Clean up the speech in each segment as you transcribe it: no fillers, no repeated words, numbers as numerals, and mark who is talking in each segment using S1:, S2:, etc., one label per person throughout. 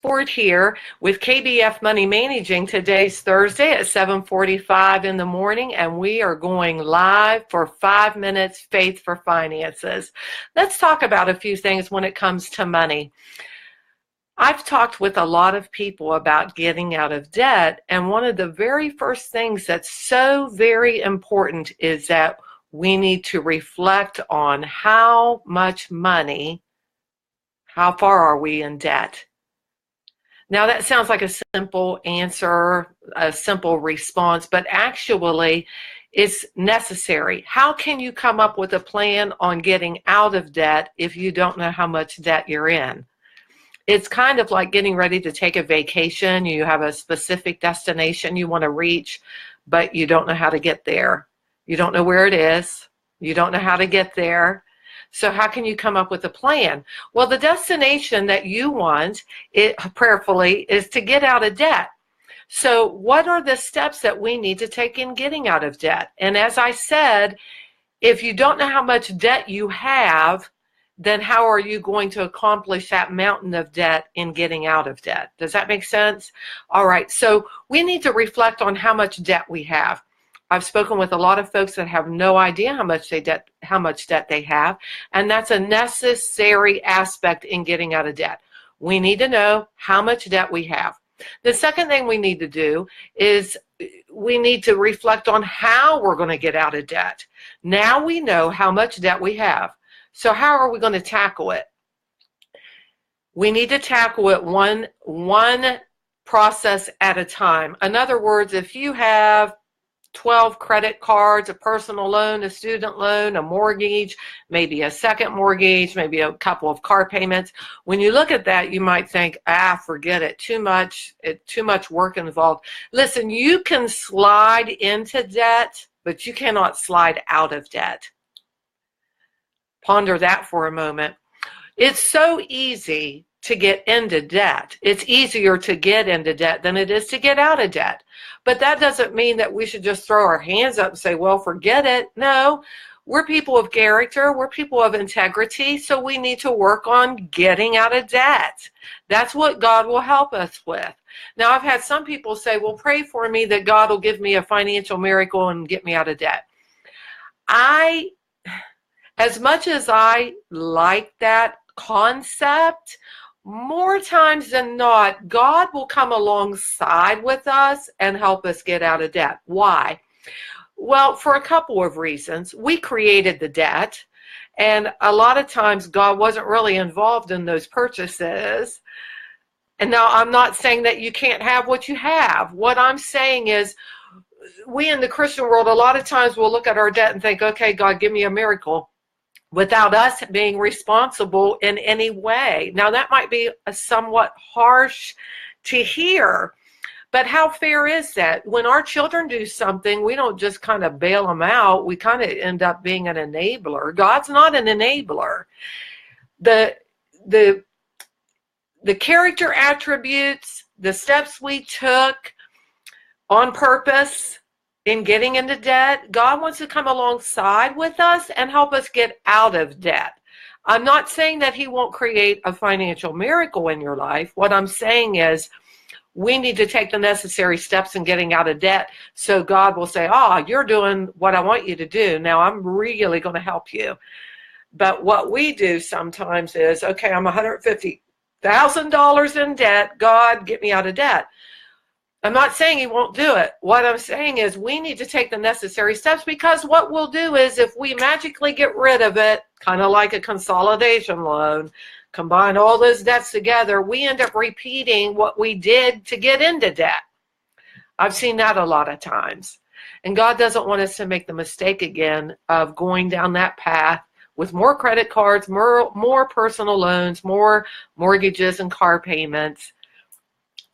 S1: Ford here with KBF Money Managing. Today's Thursday at 7:45 in the morning, and we are going live for 5 minutes, Faith for Finances. Let's talk about a few things when it comes to money. I've talked with a lot of people about getting out of debt, and one of the very first things that's so very important is that we need to reflect on how much money, how far are we in debt? Now that sounds like a simple answer, a simple response, but actually it's necessary. How can you come up with a plan on getting out of debt if you don't know how much debt you're in? It's kind of like getting ready to take a vacation. You have a specific destination you want to reach, but you don't know how to get there. You don't know where it is. You don't know how to get there. So how can you come up with a plan? Well, the destination that you want, prayerfully, is to get out of debt. So what are the steps that we need to take in getting out of debt? And as I said, if you don't know how much debt you have, then how are you going to accomplish that mountain of debt in getting out of debt? Does that make sense? All right, so we need to reflect on how much debt we have. I've spoken with a lot of folks that have no idea how much debt they have, and that's a necessary aspect in getting out of debt. We need to know how much debt we have. The second thing we need to do is we need to reflect on how we're going to get out of debt. Now we know how much debt we have. So how are we going to tackle it? We need to tackle it one process at a time. In other words, if you have 12 credit cards, a personal loan, a student loan, a mortgage, maybe a second mortgage, maybe a couple of car payments. When you look at that, you might think, forget it, too much work involved. Listen, you can slide into debt, but you cannot slide out of debt. Ponder that for a moment. It's so easy to get into debt. It's easier to get into debt than it is to get out of debt. But that doesn't mean that we should just throw our hands up and say, well, forget it. No, we're people of character. We're people of integrity. So we need to work on getting out of debt. That's what God will help us with. Now, I've had some people say, well, pray for me that God will give me a financial miracle and get me out of debt. As much as I like that concept, more times than not, God will come alongside with us and help us get out of debt. Why? Well, for a couple of reasons. We created the debt, and a lot of times God wasn't really involved in those purchases. And now I'm not saying that you can't have what you have. What I'm saying is, we in the Christian world, a lot of times we'll look at our debt and think, okay, God, give me a miracle, without us being responsible in any way. Now, that might be somewhat harsh to hear, but how fair is that? When our children do something, we don't just kind of bail them out. We kind of end up being an enabler. God's not an enabler. The character attributes, the steps we took on purpose in getting into debt, God wants to come alongside with us and help us get out of debt. I'm not saying that He won't create a financial miracle in your life. What I'm saying is we need to take the necessary steps in getting out of debt so God will say, you're doing what I want you to do. Now I'm really going to help you. But what we do sometimes is, okay, I'm $150,000 in debt. God, get me out of debt. I'm not saying He won't do it. What I'm saying is we need to take the necessary steps, because what we'll do is if we magically get rid of it, kind of like a consolidation loan, combine all those debts together, we end up repeating what we did to get into debt. I've seen that a lot of times. And God doesn't want us to make the mistake again of going down that path with more credit cards, more personal loans, more mortgages and car payments.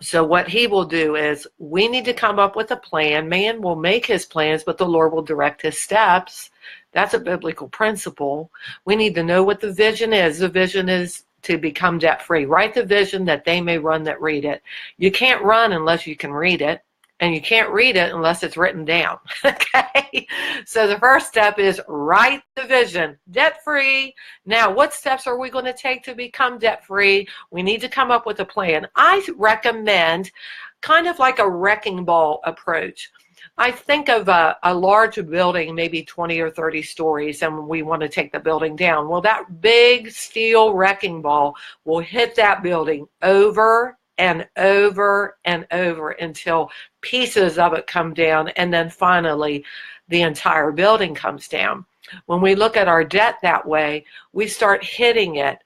S1: So what He will do is we need to come up with a plan. Man will make his plans, but the Lord will direct his steps. That's a biblical principle. We need to know what the vision is. The vision is to become debt-free. Write the vision that they may run that read it. You can't run unless you can read it. and you can't read it unless it's written down. Okay, so the first step is write the vision, debt-free. Now, what steps are we going to take to become debt-free? We need to come up with a plan. I recommend kind of like a wrecking ball approach. I think of a large building, maybe 20 or 30 stories, and we want to take the building down. Well, that big steel wrecking ball will hit that building over and over and over until pieces of it come down, and then finally the entire building comes down. When we look at our debt that way, we start hitting it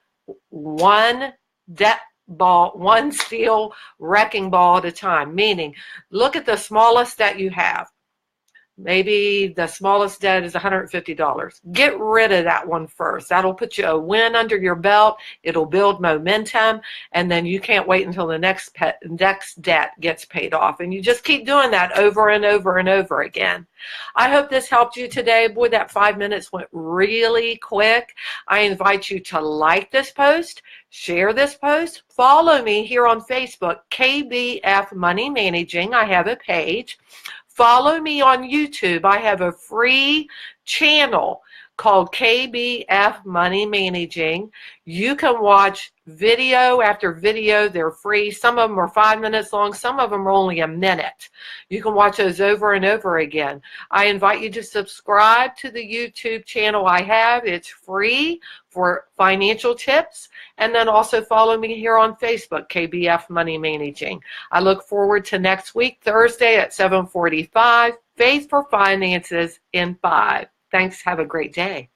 S1: one debt ball, one steel wrecking ball at a time, meaning look at the smallest debt you have. Maybe the smallest debt is $150. Get rid of that one first. That'll put you a win under your belt. It'll build momentum, and then you can't wait until the next debt gets paid off. And you just keep doing that over and over and over again. I hope this helped you today. Boy, that 5 minutes went really quick. I invite you to like this post, share this post, follow me here on Facebook, KBF Money Managing. I have a page. Follow me on YouTube. I have a free channel called KBF Money Managing. You can watch video after video. They're free. Some of them are 5 minutes long. Some of them are only a minute. You can watch those over and over again. I invite you to subscribe to the YouTube channel I have. It's free for financial tips. And then also follow me here on Facebook, KBF Money Managing. I look forward to next week, Thursday at 7:45, Faith for Finances in 5. Thanks. Have a great day.